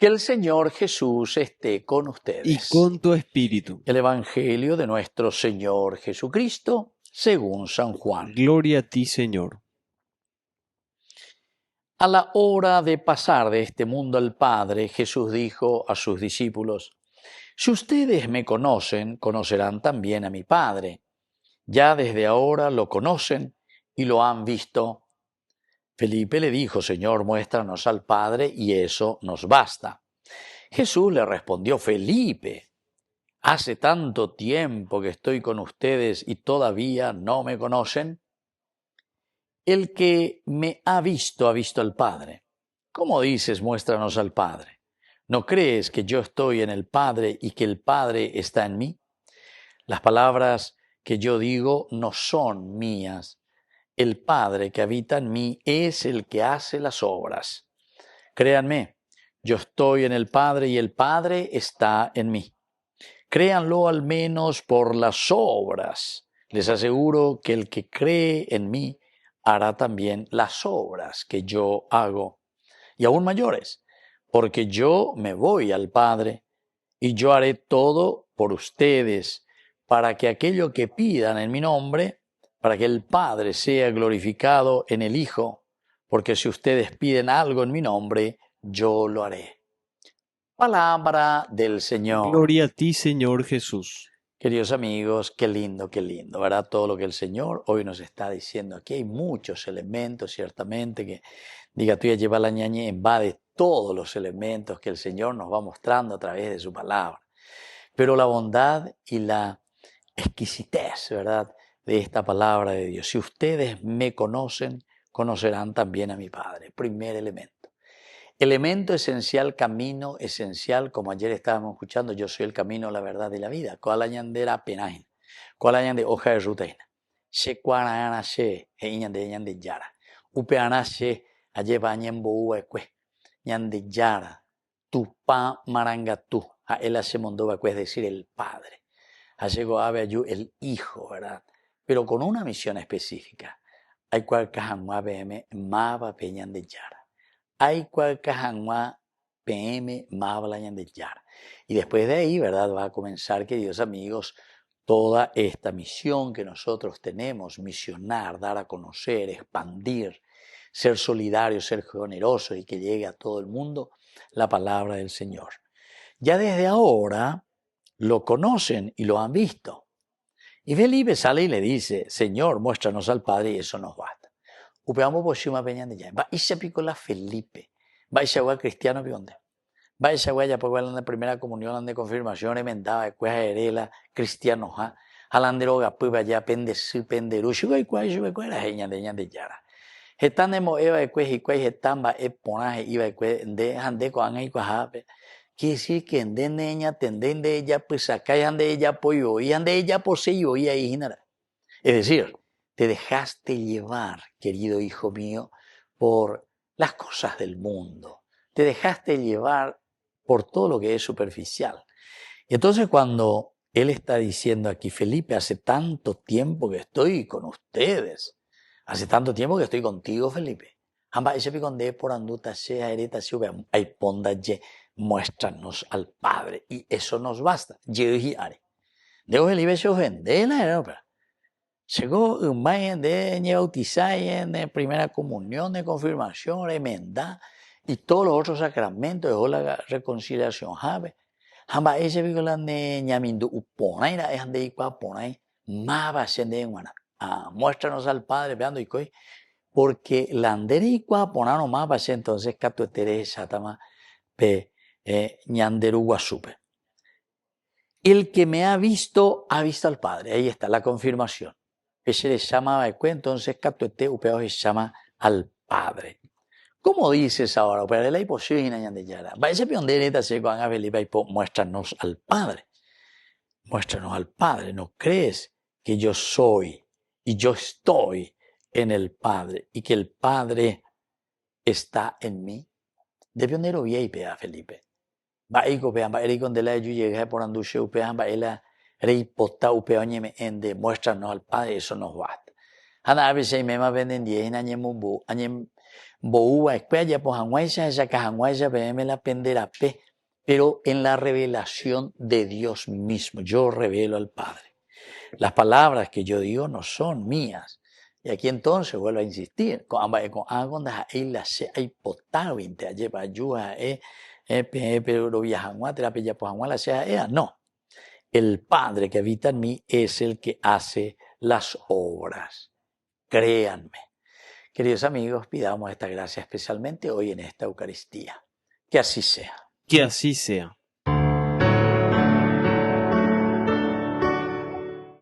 Que el Señor Jesús esté con y ustedes. con tu espíritu. El Evangelio de nuestro Señor Jesucristo, según San Juan. Gloria a ti, Señor. A la hora de pasar de este mundo al Padre, Jesús dijo a sus discípulos: si ustedes me conocen, conocerán también a mi Padre. Ya desde ahora lo conocen y lo han visto. Felipe le dijo: Señor, muéstranos al Padre y eso nos basta. Jesús le respondió: Felipe, ¿hace tanto tiempo que estoy con ustedes y todavía no me conocen? El que me ha visto al Padre. ¿Cómo dices, muéstranos al Padre? ¿No crees que yo estoy en el Padre y que el Padre está en mí? Las palabras que yo digo no son mías. El Padre que habita en mí es el que hace las obras. Créanme, yo estoy en el Padre y el Padre está en mí. Créanlo al menos por las obras. Les aseguro que el que cree en mí hará también las obras que yo hago, y aún mayores, porque yo me voy al Padre y yo haré todo por ustedes, para que aquello que pidan en mi nombre, para que el Padre sea glorificado en el Hijo, porque si ustedes piden algo en mi nombre, yo lo haré. Palabra del Señor. Gloria a ti, Señor Jesús. Queridos amigos, qué lindo, ¿verdad? Todo lo que el Señor hoy nos está diciendo. Aquí hay muchos elementos, ciertamente, que diga tú ya lleva la ñañe, invade todos los elementos que el Señor nos va mostrando a través de su palabra. Pero la bondad y la exquisitez, ¿verdad?, de esta palabra de Dios. Si ustedes me conocen, conocerán también a mi Padre. Primer elemento. Elemento esencial, camino esencial, como ayer estábamos escuchando, yo soy el camino, la verdad y la vida. Kuala ñandera penahin, kuala ñande hoja de ruta. She kuana she, he ñande yara. Upeana she, aye bañen boua ekwe. Ñande yara, tu pa marangatu. A él hace mondova, es decir, el Padre. Llegó a Abeayu, el Hijo, ¿verdad? Pero con una misión específica. Hay cual cajanua BM, mava peñan de yara. Hay cual cajanua PM, mava lañan de yara. Y después de ahí, ¿verdad?, va a comenzar, queridos amigos, toda esta misión que nosotros tenemos: misionar, dar a conocer, expandir, ser solidarios, ser generosos y que llegue a todo el mundo la palabra del Señor. Ya desde ahora lo conocen y lo han visto. Y Felipe sale y le dice: Señor, muéstranos al Padre y eso nos basta. Upeamos poshima peña de ya. Va y se picó la Felipe. Va y se agua cristiano pionde. Va y se agua ya pues la primera comunión, de confirmación, emendaba, después herela, cristiano, ha. Alanderoga, pues vaya pendesu, penderu, shuga y cuay, shuga y cuay, la jeña de yara. Están emo eva y cuay, están va eponaje, iba y cuay, de ande con y cuajape. Quiere decir que en de niña, tenden de ella, pues acá y ande ella pollo, y ande ella poseyó y ahí genera. Es decir, te dejaste llevar, querido hijo mío, por las cosas del mundo. Te dejaste llevar por todo lo que es superficial. Y entonces cuando él está diciendo aquí: Felipe, hace tanto tiempo que estoy con ustedes. Hace tanto tiempo que estoy contigo, Felipe. Amba ese piconde por anduta sea hereta se hay ponda ye, muéstranos al Padre y eso nos basta. Yehi are. Debo Felipe se ofende la era. Llegó un mayo de bautizar de primera comunión, de confirmación, emenda y todos los otros sacramentos de la reconciliación. Hamba ese vigolande ñamindu uponai na es de ikua ponai maba sende wana. Muéstranos al Padre veando y coi, porque la andericua ponano maba entonces catuetere satama pe ñanderu guasupe. El que me ha visto al Padre. Ahí está la confirmación. Ese le llama entonces catuete upeo se llama al Padre. ¿Cómo dices ahora? Pero la imposible de yara. Va ese piondereta se con a Felipe y muéstranos al Padre. Muéstranos al Padre. ¿No crees que yo soy y yo estoy en el Padre y que el Padre está en mí? De pionero vi a Felipe. Va y copia, va y con de la llega por anduche upea, va ela reipota upea ñeme muéstranos al Padre, eso nos basta. Ana a veces me más venden 10 años mumbu, añem Boúa, espaya, pues anguaya, esa cajanguaya, me la penderá, pero en la revelación de Dios mismo. Yo revelo al Padre. Las palabras que yo digo no son mías. Y aquí entonces vuelvo a insistir, no, el Padre que habita en mí es el que hace las obras. Créanme. Queridos amigos, pidamos esta gracia especialmente hoy en esta Eucaristía. Que así sea. Que así sea.